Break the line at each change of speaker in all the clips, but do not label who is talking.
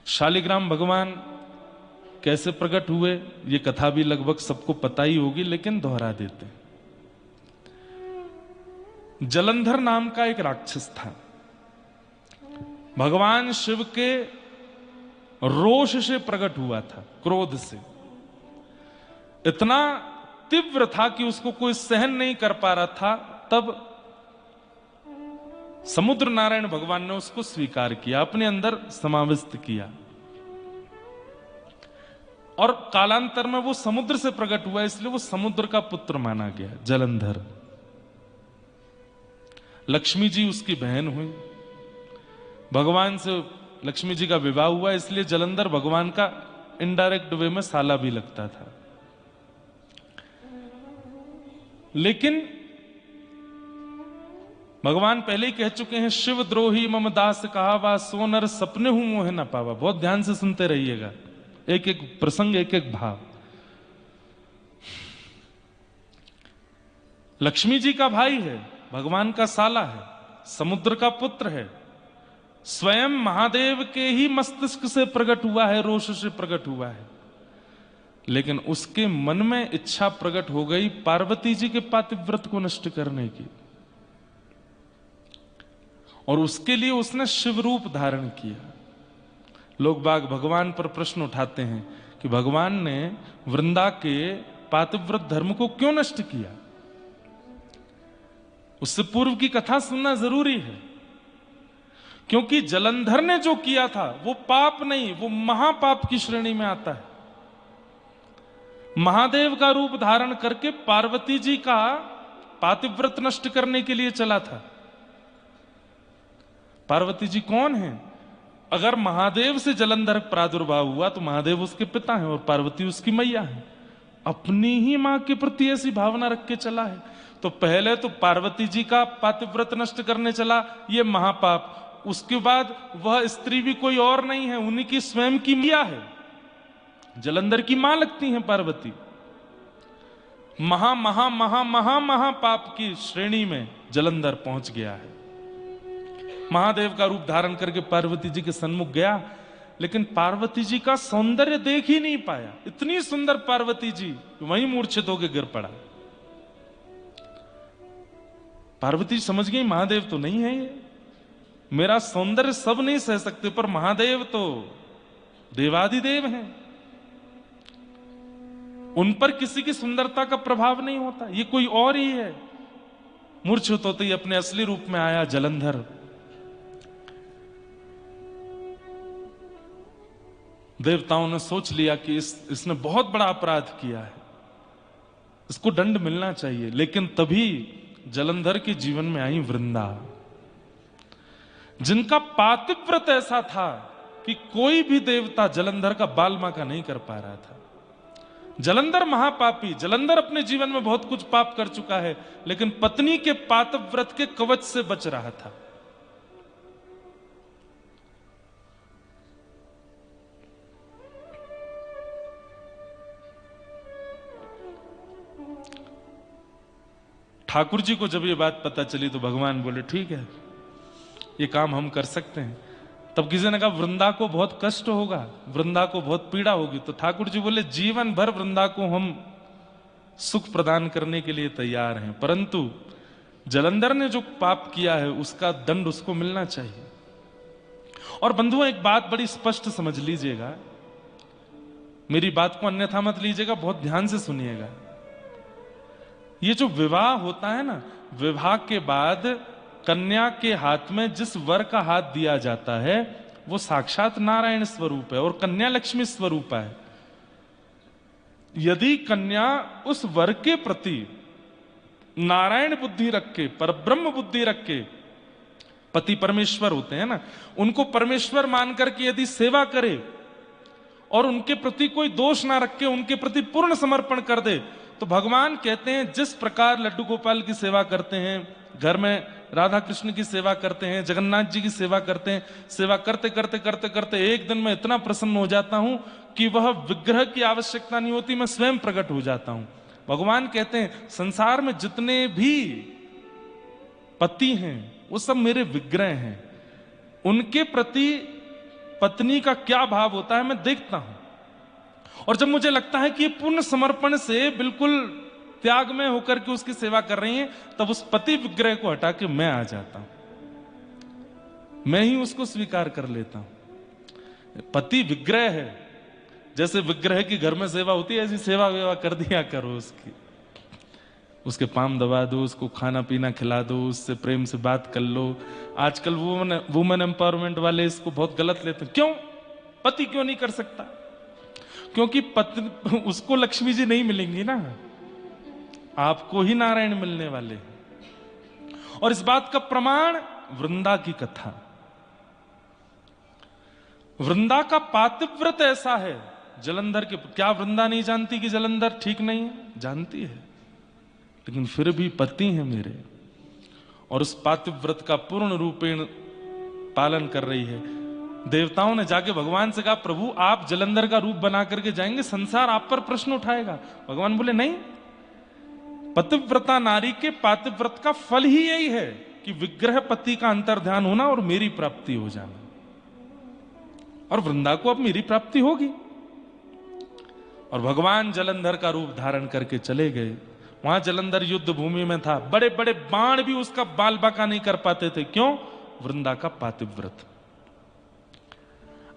शालिग्राम भगवान कैसे प्रकट हुए ये कथा भी लगभग सबको पता ही होगी, लेकिन दोहरा देते हैं। जलंधर नाम का एक राक्षस था। भगवान शिव के रोष से प्रकट हुआ था, क्रोध से। इतना तीव्र था कि उसको कोई सहन नहीं कर पा रहा था। तब समुद्र नारायण भगवान ने उसको स्वीकार किया, अपने अंदर समाविष्ट किया, और कालांतर में वो समुद्र से प्रकट हुआ, इसलिए वो समुद्र का पुत्र माना गया, जलंधर। लक्ष्मी जी उसकी बहन हुई, भगवान से लक्ष्मी जी का विवाह हुआ, इसलिए जलंधर भगवान का इनडायरेक्ट वे में साला भी लगता था। लेकिन भगवान पहले ही कह चुके हैं, शिव द्रोही मम दास कहावा, सो नर सपने हूं मोह न पावा। बहुत ध्यान से सुनते रहिएगा, एक एक प्रसंग, एक एक भाव। लक्ष्मी जी का भाई है, भगवान का साला है, समुद्र का पुत्र है, स्वयं महादेव के ही मस्तिष्क से प्रकट हुआ है, रोष से प्रकट हुआ है। लेकिन उसके मन में इच्छा प्रकट हो गई पार्वती जी के पातिव्रत को नष्ट करने की, और उसके लिए उसने शिव रूप धारण किया। लोग बाग भगवान पर प्रश्न उठाते हैं कि भगवान ने वृंदा के पातिव्रत धर्म को क्यों नष्ट किया। उससे पूर्व की कथा सुनना जरूरी है, क्योंकि जलंधर ने जो किया था वो पाप नहीं, वो महापाप की श्रेणी में आता है। महादेव का रूप धारण करके पार्वती जी का पातिव्रत नष्ट करने के लिए चला था। पार्वती जी कौन है? अगर महादेव से जलंधर प्रादुर्भाव हुआ तो महादेव उसके पिता हैं और पार्वती उसकी मैया है। अपनी ही मां के प्रति ऐसी भावना रख के चला है, तो पहले तो पार्वती जी का पातिव्रत नष्ट करने चला, ये महापाप। उसके बाद वह स्त्री भी कोई और नहीं है, उन्हीं की स्वयं की मैया है, जलंधर की मां लगती हैं पार्वती। महा महा महा महा महा पाप की श्रेणी में जलंधर पहुंच गया है। महादेव का रूप धारण करके पार्वती जी के सन्मुख गया, लेकिन पार्वती जी का सौंदर्य देख ही नहीं पाया। इतनी सुंदर पार्वती जी, वहीं मूर्छित होकर गिर पड़ा। पार्वती समझ गई महादेव तो नहीं है ये, मेरा सौंदर्य सब नहीं सह सकते, पर महादेव तो देवादिदेव हैं, उन पर किसी की सुंदरता का प्रभाव नहीं होता, ये कोई और ही है। मूर्छित होते ही अपने असली रूप में आया जलंधर। देवताओं ने सोच लिया कि इसने बहुत बड़ा अपराध किया है, इसको दंड मिलना चाहिए। लेकिन तभी जलंधर के जीवन में आई वृंदा, जिनका पातिव्रत ऐसा था कि कोई भी देवता जलंधर का बालमाका नहीं कर पा रहा था। जलंधर महापापी, जलंधर अपने जीवन में बहुत कुछ पाप कर चुका है, लेकिन पत्नी के पातिव्रत के कवच से बच रहा था। ठाकुर जी को जब ये बात पता चली तो भगवान बोले ठीक है, ये काम हम कर सकते हैं। तब किसी ने कहा वृंदा को बहुत कष्ट होगा, वृंदा को बहुत पीड़ा होगी। तो ठाकुर जी बोले जीवन भर वृंदा को हम सुख प्रदान करने के लिए तैयार हैं, परंतु जलंधर ने जो पाप किया है उसका दंड उसको मिलना चाहिए। और बंधुओं, एक बात बड़ी स्पष्ट समझ लीजिएगा, मेरी बात को अन्यथा मत लीजिएगा, बहुत ध्यान से सुनिएगा। ये जो विवाह होता है ना, विवाह के बाद कन्या के हाथ में जिस वर का हाथ दिया जाता है वो साक्षात नारायण स्वरूप है और कन्या लक्ष्मी स्वरूप है। यदि कन्या उस वर के प्रति नारायण बुद्धि रख के, परब्रह्म बुद्धि रख के, पति परमेश्वर होते हैं ना, उनको परमेश्वर मान करके यदि सेवा करे और उनके प्रति कोई दोष ना रख के उनके प्रति पूर्ण समर्पण कर दे, तो भगवान कहते हैं जिस प्रकार लड्डू गोपाल की सेवा करते हैं, घर में राधा कृष्ण की सेवा करते हैं, जगन्नाथ जी की सेवा करते हैं, सेवा करते करते करते करते एक दिन मैं इतना प्रसन्न हो जाता हूं कि वह विग्रह की आवश्यकता नहीं होती, मैं स्वयं प्रकट हो जाता हूं। भगवान कहते हैं संसार में जितने भी पति हैं वो सब मेरे विग्रह हैं, उनके प्रति पत्नी का क्या भाव होता है मैं देखता हूं, और जब मुझे लगता है कि ये पूर्ण समर्पण से बिल्कुल त्याग में होकर के उसकी सेवा कर रही हैं, तब उस पति विग्रह को हटा के मैं आ जाता हूं, मैं ही उसको स्वीकार कर लेता हूं। पति विग्रह है, जैसे विग्रह की घर में सेवा होती है ऐसी सेवा वेवा कर दिया करो उसकी, उसके पाम दबा दो, उसको खाना पीना खिला दो, उससे प्रेम से बात कर लो। आजकल वुमेन एम्पावरमेंट वाले इसको बहुत गलत लेते हैं। क्यों पति क्यों नहीं कर सकता? क्योंकि पत्नी उसको लक्ष्मी जी नहीं मिलेंगी ना, आपको ही नारायण मिलने वाले। और इस बात का प्रमाण वृंदा की कथा। वृंदा का पातिव्रत ऐसा है, जलंधर के क्या वृंदा नहीं जानती कि जलंधर ठीक नहीं है? जानती है, लेकिन फिर भी पति है मेरे, और उस पातिव्रत का पूर्ण रूपेण पालन कर रही है। देवताओं ने जाके भगवान से कहा, प्रभु आप जलंधर का रूप बना करके जाएंगे, संसार आप पर प्रश्न उठाएगा। भगवान बोले नहीं, पतिव्रता नारी के पातिव्रत का फल ही यही है कि विग्रह पति का अंतर्ध्यान होना और मेरी प्राप्ति हो जाना। और वृंदा को अब मेरी प्राप्ति होगी। और भगवान जलंधर का रूप धारण करके चले गए। वहां जलंधर युद्ध भूमि में था, बड़े बड़े बाण भी उसका बाल बाका नहीं कर पाते थे। क्यों? वृंदा का पातिव्रत।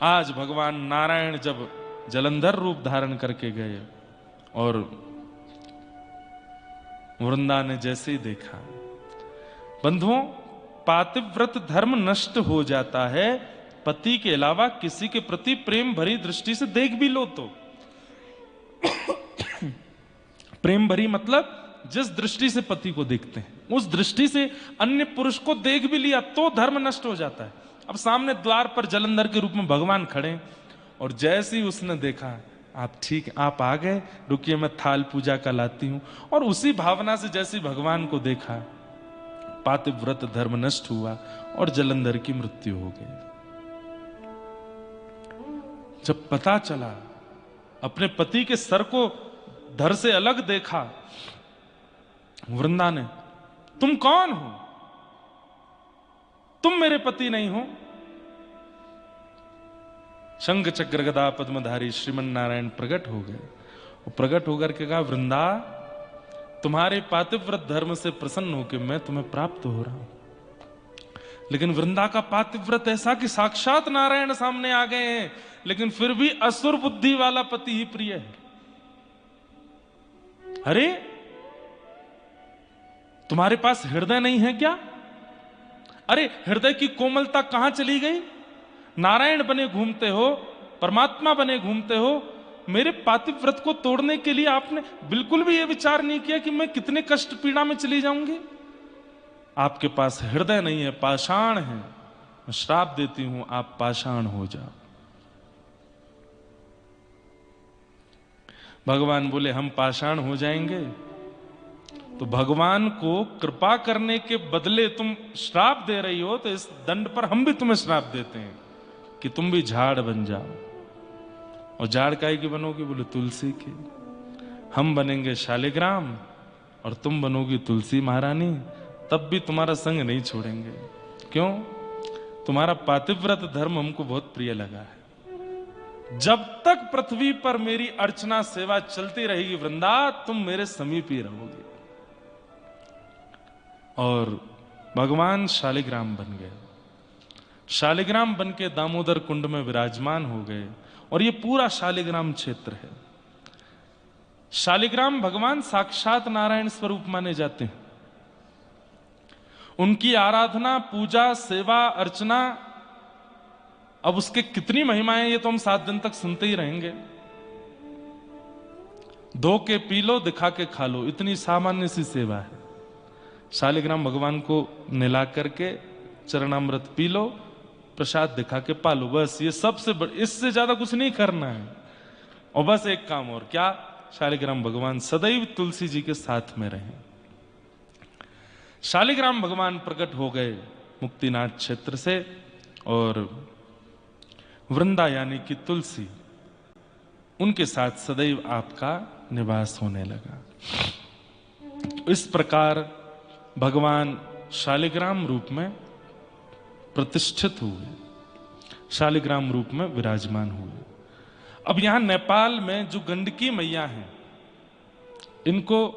आज भगवान नारायण जब जलंधर रूप धारण करके गए और वृंदा ने जैसे ही देखा, बंधुओं पातिव्रत धर्म नष्ट हो जाता है, पति के अलावा किसी के प्रति प्रेम भरी दृष्टि से देख भी लो तो। प्रेम भरी मतलब जिस दृष्टि से पति को देखते हैं उस दृष्टि से अन्य पुरुष को देख भी लिया तो धर्म नष्ट हो जाता है। अब सामने द्वार पर जलंधर के रूप में भगवान खड़े, और जैसे ही उसने देखा आप ठीक, आप आ गए, रुकिए मैं थाल पूजा का लाती हूं, और उसी भावना से जैसे भगवान को देखा, पातिव्रत धर्म नष्ट हुआ और जलंधर की मृत्यु हो गई। जब पता चला, अपने पति के सर को धड़ से अलग देखा, वृंदा ने, तुम कौन हो? तुम मेरे पति नहीं हो। शंख चक्र गदा पद्मधारी श्रीमन नारायण प्रकट हो गए, और प्रकट होकर के कहा, वृंदा तुम्हारे पातिव्रत धर्म से प्रसन्न होकर मैं तुम्हें प्राप्त हो रहा हूं। लेकिन वृंदा का पातिव्रत ऐसा कि साक्षात नारायण सामने आ गए हैं, लेकिन फिर भी असुर बुद्धि वाला पति ही प्रिय है। अरे तुम्हारे पास हृदय नहीं है क्या? अरे हृदय की कोमलता कहां चली गई? नारायण बने घूमते हो, परमात्मा बने घूमते हो, मेरे पातिव्रत को तोड़ने के लिए आपने बिल्कुल भी यह विचार नहीं किया कि मैं कितने कष्ट पीड़ा में चली जाऊंगी। आपके पास हृदय नहीं है, पाषाण है। मैं श्राप देती हूं, आप पाषाण हो जाओ। भगवान बोले, हम पाषाण हो जाएंगे? तो भगवान को कृपा करने के बदले तुम श्राप दे रही हो, तो इस दंड पर हम भी तुम्हें श्राप देते हैं कि तुम भी झाड़ बन जाओ। और झाड़ काहे की बनोगी? बोले तुलसी की। हम बनेंगे शालिग्राम और तुम बनोगी तुलसी महारानी, तब भी तुम्हारा संग नहीं छोड़ेंगे। क्यों? तुम्हारा पातिव्रत धर्म हमको बहुत प्रिय लगा है। जब तक पृथ्वी पर मेरी अर्चना सेवा चलती रहेगी वृंदा, तुम मेरे समीप ही रहोगे। और भगवान शालिग्राम बन गए। शालिग्राम बन के दामोदर कुंड में विराजमान हो गए, और ये पूरा शालिग्राम क्षेत्र है। शालिग्राम भगवान साक्षात नारायण स्वरूप माने जाते हैं। उनकी आराधना, पूजा, सेवा, अर्चना, अब उसके कितनी महिमाएं ये तो हम 7 दिन तक सुनते ही रहेंगे। धो के पी लो, दिखा के खा लो, इतनी सामान्य सी सेवा है। शालिग्राम भगवान को नहला करके चरणामृत पी लो, प्रसाद दिखा के पालो, बस ये सबसे इससे ज्यादा कुछ नहीं करना है। और बस एक काम और, क्या? शालिग्राम भगवान सदैव तुलसी जी के साथ में रहे। शालिग्राम भगवान प्रकट हो गए मुक्तिनाथ क्षेत्र से, और वृंदा यानी कि तुलसी, उनके साथ सदैव आपका निवास होने लगा। इस प्रकार भगवान शालिग्राम रूप में प्रतिष्ठित हुए। शालिग्राम रूप में विराजमान हुए। अब यहां नेपाल में जो गंडकी मैया हैं, इनको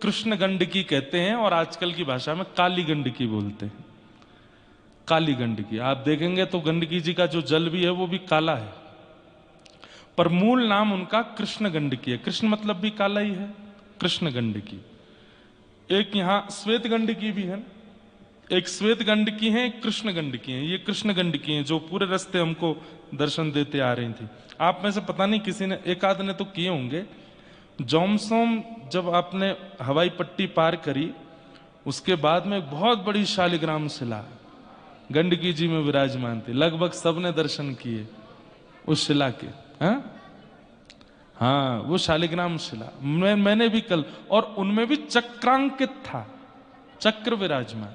कृष्ण गंडकी कहते हैं और आजकल की भाषा में काली गंडकी बोलते हैं। काली गंडकी आप देखेंगे तो गंडकी जी का जो जल भी है वो भी काला है, पर मूल नाम उनका कृष्ण गंडकी है। कृष्ण मतलब भी काला ही है, कृष्ण गंडकी। एक यहां श्वेत गंडकी भी है, एक श्वेत गंडकी है, एक कृष्ण गंडकी है। ये कृष्ण गंडकी है जो पूरे रास्ते हमको दर्शन देते आ रही थी। आप में से पता नहीं किसी ने, एक आध ने तो किए होंगे। जोमसोम जब आपने हवाई पट्टी पार करी, उसके बाद में बहुत बड़ी शालिग्राम शिला गंडकी जी में विराजमान थी। लगभग सबने दर्शन किए उस शिला के। हाँ, वो शालिग्राम शिला मैंने भी कल, और उनमें भी चक्रांकित था, चक्र विराजमान।